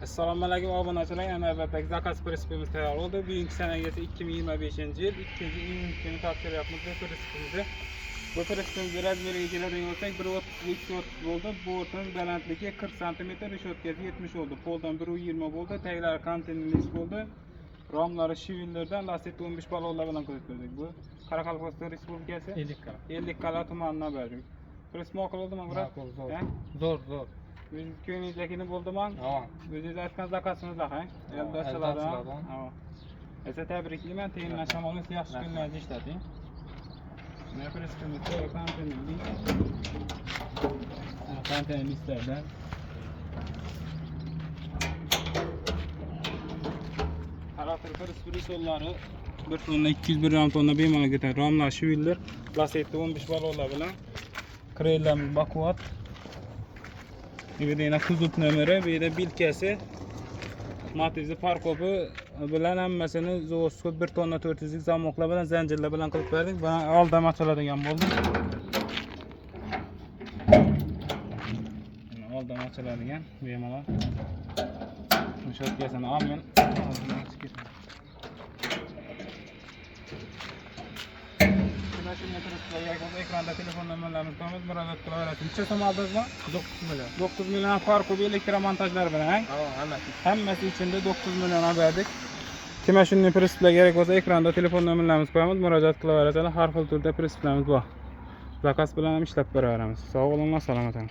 Assalomu alaykum obunachilar. Navbatdagi zakaz prinsipimiz tayyor bo'ldi. Bugünkü senaga 2025-yil 2-iyun kuni topshiryapmiz bu prinsipimizni. Bu prinsipimizni razmeriga keladigan bo'lsak 1.32 bo'ldi. Bu o'rtaning balandligi 40 cm, reshotkasi 70 bo'ldi. Poldan 1.20 bo'ldi. Taglari kontenerli bo'ldi. Romlari shivillardan lastik 15 balonlar bilan ko'rsatildik. Bu Qoraqalpog'iston Respublikasi Ellikqal'a tumanidan berdik. Prinsip ma'qul bo'ldimi, biroq? Zo'r. Ko'nglingizdagini bo'ldimi? Ha. O'zingiz aytgan zakazimizda, ha? Eldachilardan. Ha. Esa tabriklayman, tayinlashamoqni yaxshi kunlarda ishlating. Mana prinsipimizda kontenerliklardan xarakter prinsiplari 1 tonna 201 gram tonna bemalol ketadi. Romlar shivillar, lastikda 15 balonlar bilan kreylarimiz baquvvat. Bu yerda kuzov nomeri, bu yerda bilkasi, matizi parkopi bilan hammasini zo'rskop 1 tonna 400 lik zamoqlar bilan zanjirlar bilan qilib berdik. Buni oldam ochiladigan bo'ldi. Oldam ochiladigan bemalol. Shotkasini olmen. Ekranda telefon nomerlarimiz bor, murojaat qilaverasiz. Necha so'm oldingizmi? 9 million. 9 million farqi elektromontajlar bilan, hammasi ichida 9 million berdik. Kim shunday prinsiplar kerak bo'lsa, ekranda telefon nomerlarimiz qo'yamiz, murojaat qilaverasizlar. Har xil turda prinsiplarimiz bor. Zakaz bilan ham ishlab beraveramiz. Sog' bo'linglar, salomat bo'ling.